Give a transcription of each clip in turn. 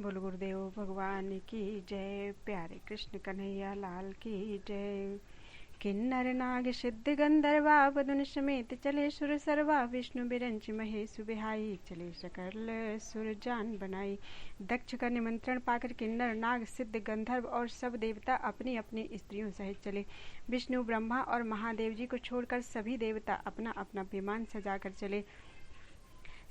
बोल गुरुदेव भगवान की जय। प्यारे कृष्ण कन्हैया लाल की जय। किन्नर नाग सिद्ध गंधर्वा बदुन समेत चले सुर सर्वा, विष्णु बिरंच महेश बिहाई, चले सकल सुर जान बनाई। दक्ष का निमंत्रण पाकर किन्नर नाग सिद्ध गंधर्व और सब देवता अपनी अपनी स्त्रियों सहित चले। विष्णु ब्रह्मा और महादेव जी को छोड़कर सभी देवता अपना अपना विमान सजाकर चले।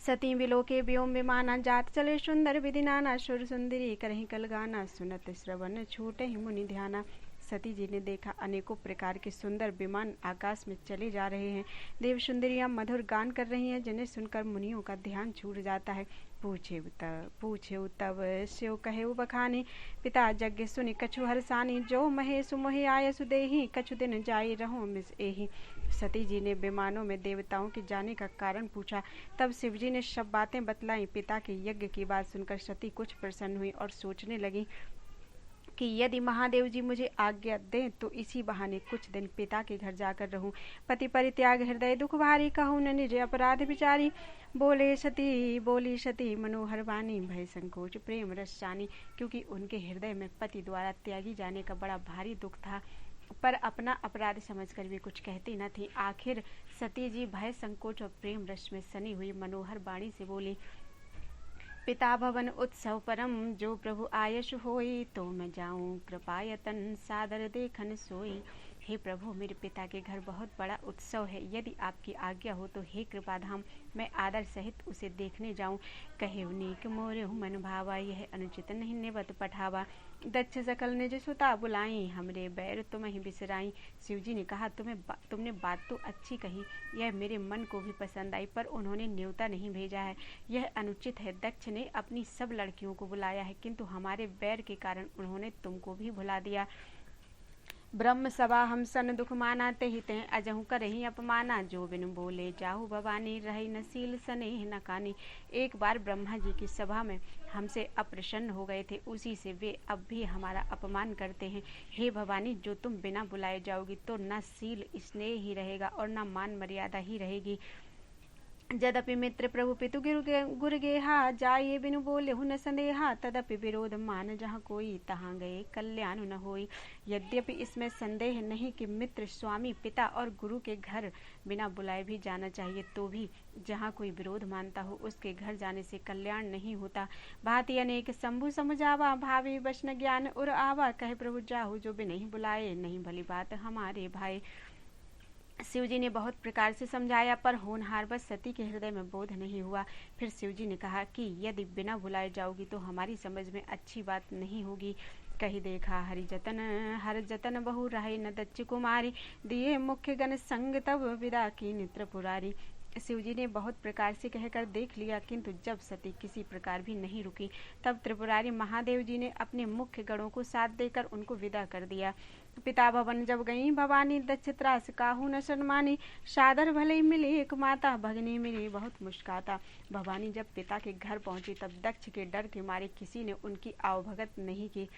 सती विलोके व्योम विमाना, जात चले सुंदर विधि नाना, सुर सुंदरी करहि कल गाना, सुनत श्रवण छूटे ही मुनि ध्याना। सती जी ने देखा अनेकों प्रकार के सुंदर विमान आकाश में चले जा रहे हैं। देव सुंदरियां मधुर गान कर रही हैं, जिन्हें सुनकर मुनियों का ध्यान छूट जाता है। पूछे तब स्यो कहे बखानी, पिता यज्ञ सुनि कछु हरसानी, जो महेशु मोहि आयसु देहि, कछु दिन जाई रहो मिस एहि। सती जी ने विमानों में देवताओं के जाने का कारण पूछा। तब शिवजी ने सब बातें बतलाई। पिता के यज्ञ की बात सुनकर सती कुछ प्रसन्न हुई और सोचने लगी कि यदि महादेव जी मुझे आज्ञा दें तो इसी बहाने कुछ दिन पिता के घर जाकर रहूं। पति परित्याग हृदय दुख भारी, कहूँ न निज अपराध विचारी। बोली सती मनोहर वाणी, भय संकोच प्रेम रसानी। क्योंकि उनके हृदय में पति द्वारा त्यागी जाने का बड़ा भारी दुख था, पर अपना अपराध समझकर वे कुछ कहती न थी। आखिर सती जी भय संकोच और प्रेम रस में सनी हुई मनोहर वाणी से बोली, पिता भवन उत्सव परम, जो प्रभु आयश होई, तो मैं जाऊं कृपायतन, सादर देखन सोई। हे प्रभु, मेरे पिता के घर बहुत बड़ा उत्सव है, यदि आपकी आज्ञा हो तो हे कृपाधाम, मैं आदर सहित उसे देखने जाऊं। कहे नीक मोरे मन भावा, यह अनुचित नहीं निबत पठावा। दक्ष सकल निज सुता बुलाई, हमरे बैर तुम ही बिसराई। शिवजी ने कहा, तुमने बात तो अच्छी कही, यह मेरे मन को भी पसंद आई, पर उन्होंने न्योता नहीं भेजा है, यह अनुचित है। दक्ष ने अपनी सब लड़कियों को बुलाया है, किंतु हमारे बैर के कारण उन्होंने तुमको भी बुला दिया। ब्रह्म सभा हम सन दुख माना, तेहि तें अजहु करहि अपमाना, जो बिनु बोले जाहु भवानी, रही नसील सनेह न कानी। एक बार ब्रह्मा जी की सभा में हमसे अप्रसन्न हो गए थे, उसी से वे अब भी हमारा अपमान करते हैं। हे भवानी, जो तुम बिना बुलाए जाओगी तो न सील स्नेह ही रहेगा और न मान मर्यादा ही रहेगी। जदपि मित्र प्रभु पितु गुर गेहा, जाइए बिनु बोले हुन संदेहा, तदपि विरोध मान जहाँ कोई, तहाँ गए कल्याण न होई। यद्यपि इसमें संदेह नहीं कि मित्र स्वामी पिता और गुरु के घर बिना बुलाए भी जाना चाहिए, तो भी जहाँ कोई विरोध मानता हो उसके घर जाने से कल्याण नहीं होता। भांति अनेक शंभु समझावा, भावी वैष्ण ज्ञान उर आवा, कहे प्रभु जाहु जो भी नहीं बुलाए, नहीं भली बात हमारे भाई। शिवजी ने बहुत प्रकार से समझाया, पर होनहार बस सती के हृदय में बोध नहीं हुआ। फिर शिवजी ने कहा कि यदि बिना बुलाए जाओगी तो हमारी समझ में अच्छी बात नहीं होगी। कही देखा हर जतन बहु रहे न दच्च कुमारी, दिए मुख्य गण संग तब विदा की नेत्र पुरारी। शिवजी ने बहुत प्रकार से कहकर देख लिया, किंतु जब सती किसी प्रकार भी नहीं रुकी, तब त्रिपुरारी महादेव जी ने अपने मुख्य गणों को साथ देकर उनको विदा कर दिया। पिता भवन जब गई भवानी, दक्ष त्रास काहू न सन्मानी, सादर भले मिली एक माता, भगनी मिली बहुत मुस्काता। भवानी जब पिता के घर पहुंची तब दक्ष के डर के मारे किसी ने उनकी आवभगत नहीं की,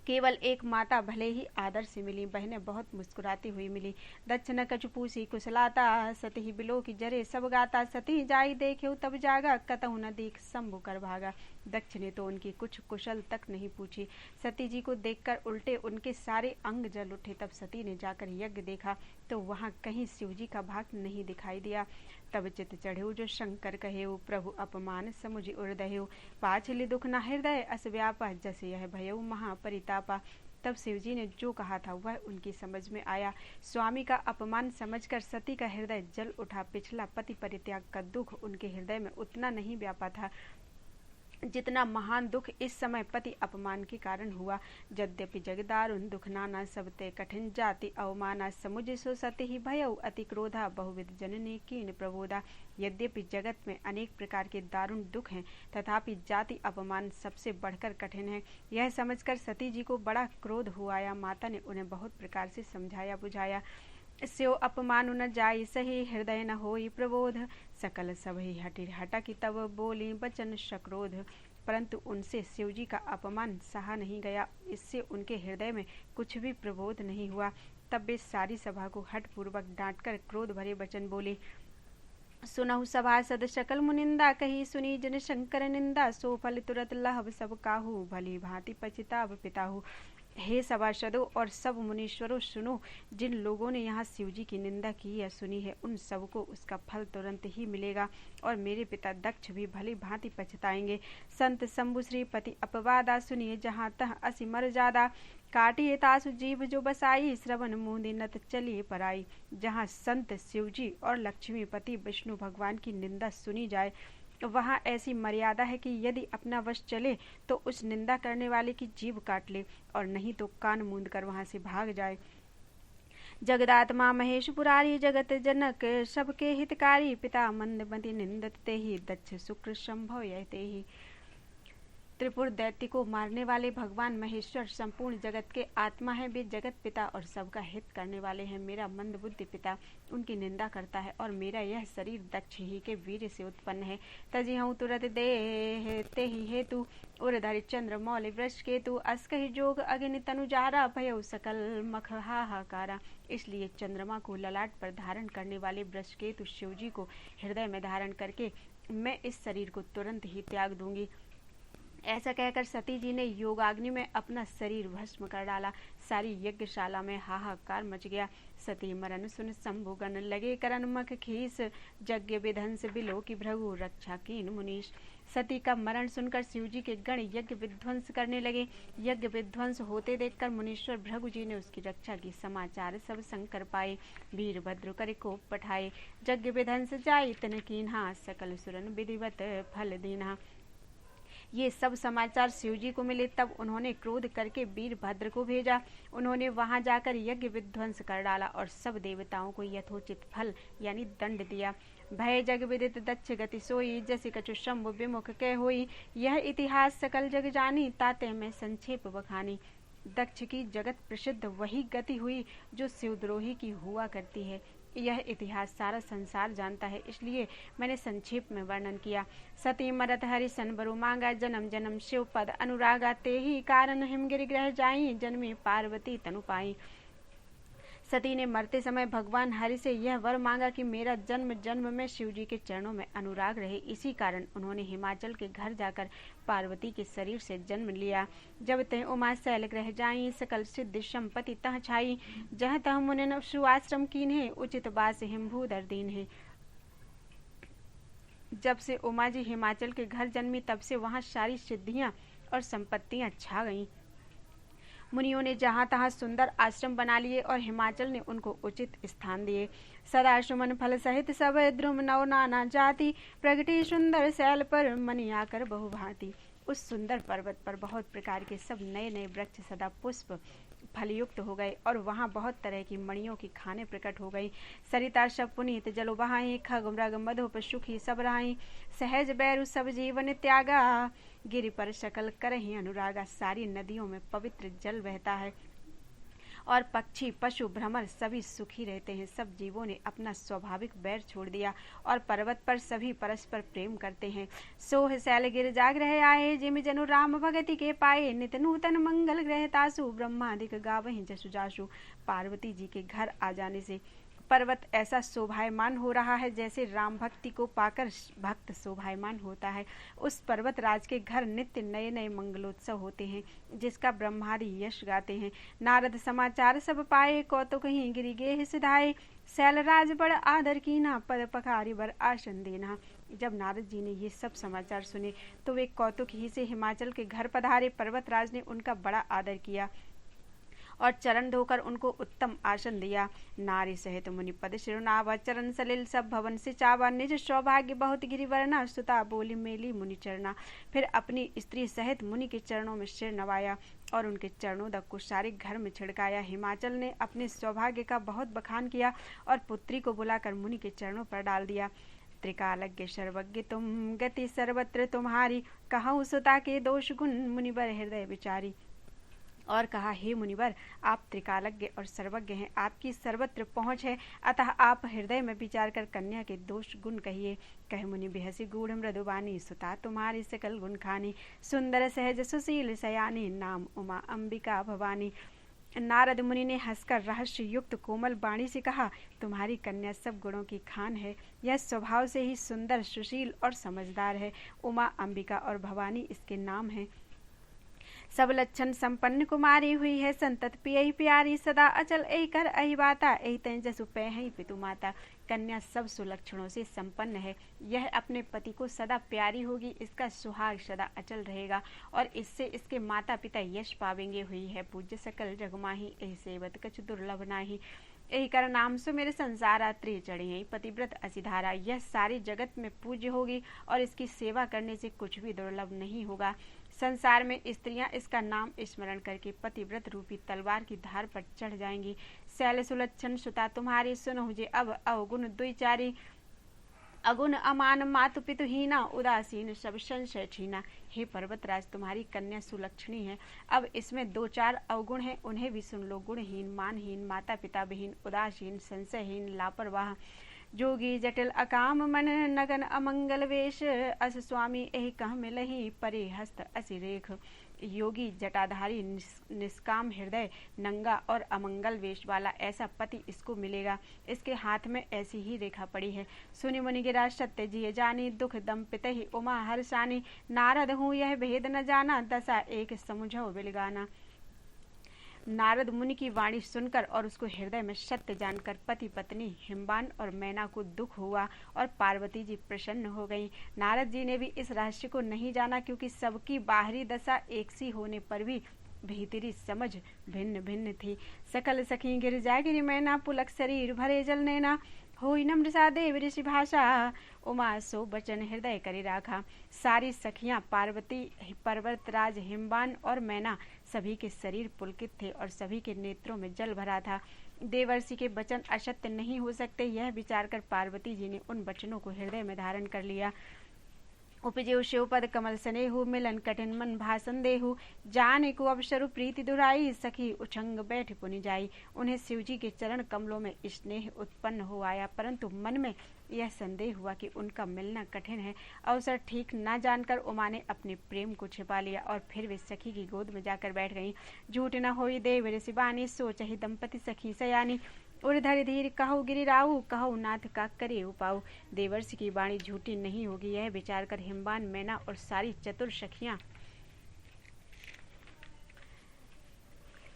केवल एक माता भले ही आदर से मिली, बहनें बहुत मुस्कुराती हुई मिली। दक्ष न कछु पूसी कुशलाता, सती ही बिलो की जरे सब गाता, सती जाई देखे तब जागा, कतहु न देख शंभु कर भागा। दक्ष ने तो उनकी कुछ कुशल तक नहीं पूछी, सती जी को देखकर उल्टे उनके सारे अंग जल उठे। तब सती ने जाकर यज्ञ देखा तो वहां कहीं शिवजी का भाग नहीं दिखाई दिया। तब चित चढ़ेऊ जो शंकर कहेऊ, प्रभु अपमान समुझ उर्दहेऊ, पाछली दुख न हृदय अस व्यापा, जस यह भयऊ महापरितापा। तब शिवजी ने जो कहा था वह उनकी समझ में आया। स्वामी का अपमान समझकर सती का हृदय जल उठा। पिछला पति परित्याग का दुख उनके हृदय में उतना नहीं व्यापा था जितना महान दुख इस समय पति अपमान के कारण हुआ। यद्यपि जगदारुण दुख नाना, सबते कठिन जाति अवमाना, समुझ सो सति ही भयऊ अति क्रोधा, बहुविध जनने कीन प्रबोधा। यद्यपि जगत में अनेक प्रकार के दारुण दुख हैं, तथापि जाति अपमान सबसे बढ़कर कठिन है। यह समझकर सती जी को बड़ा क्रोध हुआ। माता ने उन्हें बहुत प्रकार से समझाया बुझाया। स्यो अपमानु न जाई सही, हृदय न होई प्रबोध, सकल सभई हटा की तब बोली बचन सक्रोध। परंतु उनसे शिवजी का अपमान सहा नहीं गया, इससे उनके हृदय में कुछ भी प्रबोध नहीं हुआ। तब वे सारी सभा को हठ पूर्वक डांटकर क्रोध भरे वचन बोले। सुनहु सभासद सकल मुनिंदा, कही सुनी जन शंकर निंदा। सो फल तुरत लहब सब काहू, भली भांति पछताव पिताहू। हे सभासदों और सब मुनीश्वरों सुनो, जिन लोगों ने यहाँ शिवजी की निंदा की या सुनी है, उन सबको उसका फल तुरंत ही मिलेगा और मेरे पिता दक्ष भी भली भांति पछताएंगे। संत शंभु श्रीपति अपवादा, सुनिए जहाँ तह असि मर जादा। काटिए तासु जीव जो बसाई, श्रवण मूंदी नत चलिए पराई। जहाँ संत शिवजी और लक्ष्मीपति विष्णु भगवान की निंदा सुनी जाए, वहाँ ऐसी मर्यादा है कि यदि अपना वश चले तो उस निंदा करने वाले की जीभ काट ले, और नहीं तो कान मूंद कर वहाँ से भाग जाए। जगदात्मा महेश पुरारी, जगत जनक सबके हितकारी। पिता मंदमति निंदत ते ही, दक्ष शुक्र संभव यते ही। त्रिपुर दैत्य को मारने वाले भगवान महेश्वर संपूर्ण जगत के आत्मा है। वे जगत पिता और सबका हित करने वाले हैं। मेरा मंद बुद्धि पिता उनकी निंदा करता है और मेरा यह शरीर दक्ष ही के वीर से उत्पन्न है। तजी हूँ तुरत दे ते ही हेतु, उरधरि चंद्र मौलि वृष केतु। अस्कहि जोग अग्नि तनुजारा, भयउ सकल मख हाहाकारा। इसलिए चंद्रमा को ललाट पर धारण करने वाले वृष केतु शिवजी को हृदय में धारण करके मैं इस शरीर को तुरंत ही त्याग दूंगी। ऐसा कहकर सती जी ने योगाग्नि में अपना शरीर भस्म कर डाला। सारी यज्ञशाला में हाहाकार मच गया। सती मरण सुन शंभुगण, लगे करन मख खीस। यज्ञ विध्वंस बिलो की भृगु, रक्षा कीन मुनीश। सती का मरण सुनकर शिवजी के गण यज्ञ विध्वंस करने लगे। यज्ञ विध्वंस होते देखकर मुनीश्वर भृगु जी ने उसकी रक्षा की। समाचार सब शंकर पाए, वीरभद्र करे कोप पठाए। यज्ञ विध्वंस जाय तन कीन्हा, सकल सुरन विधिवत फल दीन्हा। ये सब समाचार शिवजी को मिले, तब उन्होंने क्रोध करके वीरभद्र को भेजा। उन्होंने वहां जाकर यज्ञ विध्वंस कर डाला और सब देवताओं को यथोचित फल यानी दंड दिया। भय जग विदित दक्ष गति सोई, जैसे कछु शंभु विमुख कह होई। यह इतिहास सकल जग जानी, ताते में संक्षेप बखानी। दक्ष की जगत प्रसिद्ध वही गति हुई जो शिवद्रोही की हुआ करती है। यह इतिहास सारा संसार जानता है, इसलिए मैंने संक्षेप में वर्णन किया। सती मरत हरि सन बरु मांगा, जन्म जन्म शिव पद अनुरागा। ते ही कारण हिमगिरि ग्रह जाई, जन्मी पार्वती तनु पाई। सती ने मरते समय भगवान हरि से यह वर मांगा कि मेरा जन्म जन्म में शिवजी के चरणों में अनुराग रहे। इसी कारण उन्होंने हिमाचल के घर जाकर पार्वती के शरीर से जन्म लिया। जब तह उमा शैल ग्रह जाई, सकल सिद्धि संपत्ति तह छाई। जह तह मुनि सुआश्रम कीन्हे, उचित बास हिमभूधर दीन्हे। जब से उमा जी हिमाचल के घर जन्मी, तब से वहाँ सारी सिद्धियां और संपत्तियां छा गईं। मुनियों ने जहाँ तहाँ सुंदर आश्रम बना लिए और हिमाचल ने उनको उचित स्थान दिए। सदा सुमन फल सहित सब द्रुम नव नाना जाति, प्रगति सुंदर शैल पर मनि आकर बहुभांति। उस सुंदर पर्वत पर बहुत प्रकार के सब नए नए वृक्ष सदा पुष्प फलयुक्त हो गए और वहाँ बहुत तरह की मणियों की खाने प्रकट हो गई। सरिता सब पुनीत जलो बहाई, खग मृग मधुप सुखी सब रहाई। सहज बैरु सब जीवन त्यागा, गिरि पर सकल करहि अनुरागा। सारी नदियों में पवित्र जल बहता है और पक्षी पशु भ्रमर सभी सुखी रहते हैं। सब जीवों ने अपना स्वाभाविक बैर छोड़ दिया और पर्वत पर सभी परस्पर प्रेम करते हैं। सोह शैल गिर जाग्रह आए, जिम जनु राम भगति के पाए। नित नूतन मंगल ग्रह तासु, ब्रह्मादिक गावहि जसु जासु। पार्वती जी के घर आ जाने से पर्वत ऐसा शोभायमान हो रहा है जैसे राम भक्ति को पाकर भक्त शोभायमान होता है। उस पर्वत राज के घर नित्य नए नए मंगलोत्सव होते हैं, जिसका ब्रह्मादि यश गाते हैं। नारद समाचार सब पाए, कौतुक ही गिरि गेह सिधाए। शैलराज बड़ आदर कीना, पद पखारी बर आसन देना। जब नारद जी ने ये सब समाचार सुने तो वे कौतुक ही से हिमाचल के घर पधारे। पर्वतराज ने उनका बड़ा आदर किया और चरण धोकर उनको उत्तम आसन दिया। नारी सहित मुनि पद शिरुनावा, चरण सलिल सब भवन से चावा। निज सौभाग्य बहुत गिरिवर्णा, सुता बोली मेली मुनि चरना। फिर अपनी स्त्री सहित मुनि के चरणों में सिर नवाया और उनके चरणोदक को सारे घर में छिड़काया। हिमाचल ने अपने सौभाग्य का बहुत बखान किया और पुत्री को बुलाकर मुनि के चरणों पर डाल दिया। त्रिकालज्ञ सर्वज्ञ तुम, गति सर्वत्र तुम्हारी। कहूँ सुता के दोष गुण, मुनिवर हृदय विचारी। और कहा, हे मुनिवर, आप त्रिकालज्ञ और सर्वज्ञ हैं, आपकी सर्वत्र पहुँच है, अतः आप हृदय में विचार कर कन्या के दोष गुण कहिए। कह मुनि बिहसी गूढ़ मृदुबानी, सुता तुम्हारी सकल गुण खानी। सुंदर सहज सुशील सयानी, नाम उमा अंबिका भवानी। नारद मुनि ने हंसकर रहस्य युक्त कोमल वाणी से कहा, तुम्हारी कन्या सब गुणों की खान है। यह स्वभाव से ही सुंदर, सुशील और समझदार है। उमा, अंबिका और भवानी इसके नाम हैं। सब लक्षण संपन्न कुमारी हुई है, संतत पियई प्यारी, सदा अचल एहि कर अहि बाता, एहि तेजसु पैहि पितु माता। कन्या सब सुलक्षणों से संपन्न है। यह अपने पति को सदा प्यारी होगी, इसका सुहाग सदा अचल रहेगा और इससे इसके माता पिता यश पावेंगे। हुई है पूज्य सकल जगमाही, एहि सेवत कछु दुर्लभ नाही। यही कर नाम सो मेरे संसारा, त्रि चढ़ी पतिव्रत असिधारा। यह सारे जगत में पूज्य होगी और इसकी सेवा करने से कुछ भी दुर्लभ नहीं होगा। संसार में स्त्रियां इसका नाम स्मरण करके पतिव्रत रूपी तलवार की धार पर चढ़ जाएंगी। शैल सुलक्षण सुता तुम्हारी, सुनो जे अब अवगुण दुईचारी। अगुण अमान मातु पितु हीना, उदासीन सब संशय छीना। हे पर्वतराज, तुम्हारी कन्या सुलक्षणी है। अब इसमें 2-4 अवगुण हैं, उन्हें भी सुन लो। गुणहीन, मानहीन, माता पिता विहीन, उदासीन, संशयहीन, लापरवाह, जोगी जटिल अकाम मन, नगन अमंगल वेश। अस स्वामी एहि कह मिलहि, परे हस्त असि रेख। योगी, जटाधारी, निष्काम हृदय, नंगा और अमंगल वेश वाला ऐसा पति इसको मिलेगा। इसके हाथ में ऐसी ही रेखा पड़ी है। सुनि मुनि गिरा सत्य जिय जानी, दुख दम पितहि उमा हर्षानी। नारद हूँ यह भेद न जाना, दशा एक समुझो बिलगाना। नारद मुनि की वाणी सुनकर और उसको हृदय में सत्य जानकर पति पत्नी हिमवान और मैना को दुख हुआ और पार्वती जी प्रसन्न हो गईं। नारद जी ने भी इस रहस्य को नहीं जाना, क्योंकि सबकी बाहरी दशा एक सी होने पर भी भीतरी समझ भिन्न भिन्न थी। सकल सखी गिरजा गिरि मैना, पुलक शरीर भरे जल नैना। होई नम्रसा देव ऋषि भाषा, उमा सो बचन हृदय करि राखा। सारी सखियां पार्वती, पर्वतराज, हिमवान और मैना सभी के शरीर पुलकित थे और सभी के नेत्रों में जल भरा था। देवर्षि के वचन असत्य नहीं हो सकते, यह विचार कर पार्वती जी ने उन वचनों को हृदय में धारण कर लिया। उपजेऊ शिव पद कमल स्नेहु, मिलन कठिन मन भाषण देहु। जान को अवसरु प्रीति दुराई, सखी उछंग बैठ पुनि जाई। उन्हें शिवजी के चरण कमलों में स्नेह उत्पन्न हो आया, परंतु मन में यह संदेह हुआ कि उनका मिलना कठिन है। अवसर ठीक न जानकर उमा ने अपने प्रेम को छिपा लिया और फिर वे सखी की गोद में जाकर बैठ गईं। झूठ न होई देव ऋषि बानी, सोचहि दंपति सखी सयानी। उर्धर धीर कहो गिरिराऊ, कहो नाथ का करे उपाऊ। देवर्षि की वाणी झूठी नहीं होगी, यह विचार कर हिमवान, मैना और सारी चतुर सखियां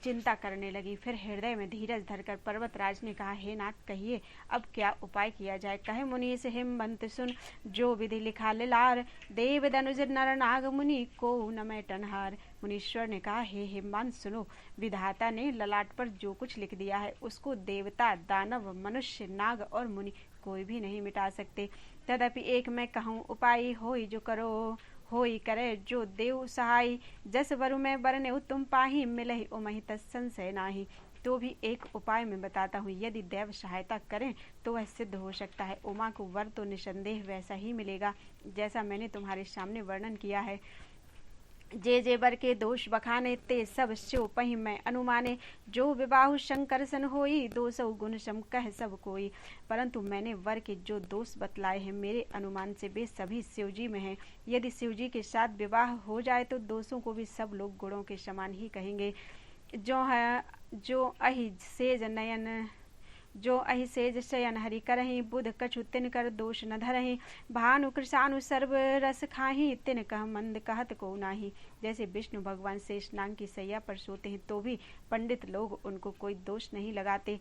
चिंता करने लगी। फिर हृदय में धीरज धरकर पर्वतराज ने कहा, हे नाथ, कहिए अब क्या उपाय किया जाए। कहे मुनि से हिमवंत सुन, जो विधि लिखा लिलार। देव दनुज नर नाग मुनि, को न मैं टनहार। मुनीश्वर ने कहा, हे हिमवान सुनो, विधाता ने ललाट पर जो कुछ लिख दिया है उसको देवता, दानव, मनुष्य, नाग और मुनि कोई भी नहीं मिटा सकते। तदपि एक मैं कहूँ उपाय, होई जो करो होई करे जो देव सहाय। जस वरु में बरने तुम पाही, मिलहि उमहि तत्संशय नाही। तो भी एक उपाय मैं बताता हूँ, यदि देव सहायता करें तो वह सिद्ध हो सकता है। उमा को वर तो निसंदेह वैसा ही मिलेगा जैसा मैंने तुम्हारे सामने वर्णन किया है। जे जे बर के दोष बखाने, ते सब शिव पहि मैं अनुमाने। जो विवाहु शंकर सन होई, 200 गुण सम कह सब कोई। परंतु मैंने वर के जो दोष बतलाए हैं, मेरे अनुमान से वे सभी शिवजी में हैं। यदि शिवजी के साथ विवाह हो जाए तो दोषों को भी सब लोग गुणों के समान ही कहेंगे। जो अहि सेज नयन, जो अहि सेज शयन हरि करहि, बुध कछु तिन कर दोष न धरहि। भानु कृषानु सर्व रस खाही, तिन कह मंद कहत को नाही। जैसे विष्णु भगवान शेषनाग की सैया पर सोते हैं तो भी पंडित लोग उनको कोई दोष नहीं लगाते।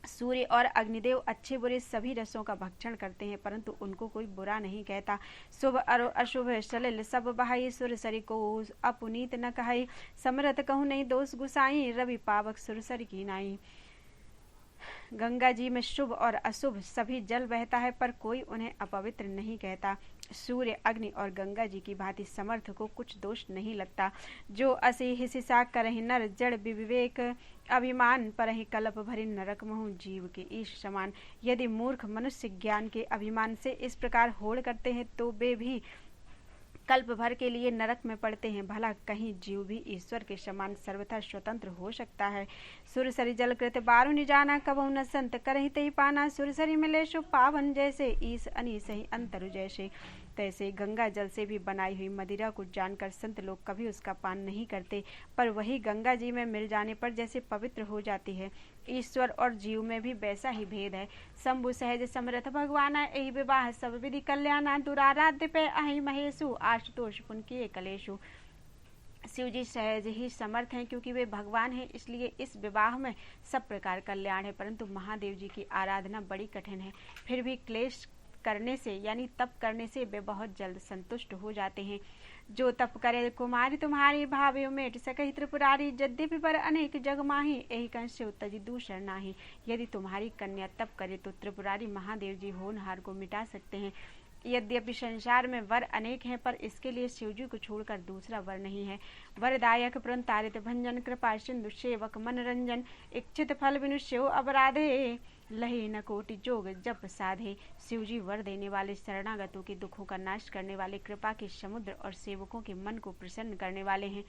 सूर्य और अग्निदेव अच्छे बुरे सभी रसों का भक्षण करते हैं, परंतु उनको कोई बुरा नहीं कहता। शुभ अरो अशुभ सलिल सब बहाई, सुरसरी को अपुनीत न कहाई। समरथ कहूँ नहीं दोष गुसाई, रवि पावक सुरसरी की नाई। गंगा जी में शुभ और अशुभ सभी जल बहता है, पर कोई उन्हें अपवित्र नहीं कहता। सूर्य, अग्नि और गंगा जी की भांति समर्थ को कुछ दोष नहीं लगता। जो असी हिसिसा करहि नर, जड़ विवेक अभिमान, परहि कलप भरि नरक महु, जीव के ईश समान। यदि मूर्ख मनुष्य ज्ञान के अभिमान से इस प्रकार होड़ करते हैं तो वे भी कल्प भर के लिए नरक में पड़ते हैं। भला कहीं जीव भी ईश्वर के समान सर्वथा स्वतंत्र हो सकता है। सुरसरी जल कृत बारु निजाना, कबहु न संत करहि तहि पाना। सुरसरी मिले शु पावन जैसे, ईस अनीस ही अंतरु जैसे। तैसे गंगा जल से भी बनाई हुई मदिरा को जानकर संत लोग कभी उसका पान नहीं करते, पर वही गंगा जी में मिल जाने पर जैसे पवित्र हो जाती है। ईश्वर और जीव में भी वैसा ही भेद है। शंभु सहज समरथ भगवाना, यही विवाह सब विधि कल्याणा, दुराराध्य पे अहि महेशु, आशुतोष पुन किए कलेशु। शिव जी सहज ही समर्थ हैं, क्योंकि वे भगवान हैं, इसलिए इस विवाह में सब प्रकार कल्याण है। परंतु महादेव जी की आराधना बड़ी कठिन है, फिर भी क्लेश करने से यानी तप करने से वे बहुत जल्द संतुष्ट हो जाते हैं। जो तप करे कुमारी तुम्हारी, भाव्यो मेट सकहि त्रिपुरारी, यद्यपि पर अनेक जग माही, यही कंस तजी दूसर नाही। यदि तुम्हारी कन्या तप करे तो त्रिपुरारी महादेव जी होनहार को मिटा सकते हैं। यद्यपि संसार में वर अनेक हैं, पर इसके लिए शिवजी को छोड़कर दूसरा वर नहीं है। वरदायक पुरंतारित भंजन, कृपा सिंधु सेवक मनरंजन, इच्छित फल बिनु शिव अपराधे, लहे न कोटि जोग जप साधे। शिवजी वर देने वाले, शरणागतों के दुखों का नाश करने वाले, कृपा के समुद्र और सेवकों के मन को प्रसन्न करने वाले हैं।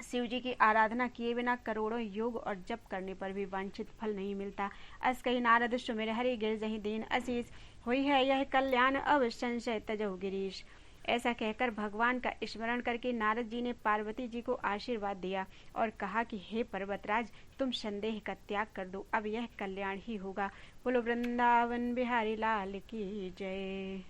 शिव जी की आराधना किए बिना करोड़ों योग और जप करने पर भी वांछित फल नहीं मिलता। अस कही नारद सुमिर हरि, गिर जहि दीन आशीष, हुई है यह कल्याण अब संशय तजहु गिरीश। ऐसा कहकर भगवान का स्मरण करके नारद जी ने पार्वती जी को आशीर्वाद दिया और कहा कि हे पर्वतराज, तुम संदेह का त्याग कर दो, अब यह कल्याण ही होगा। बोलो वृंदावन बिहारी लाल की जय।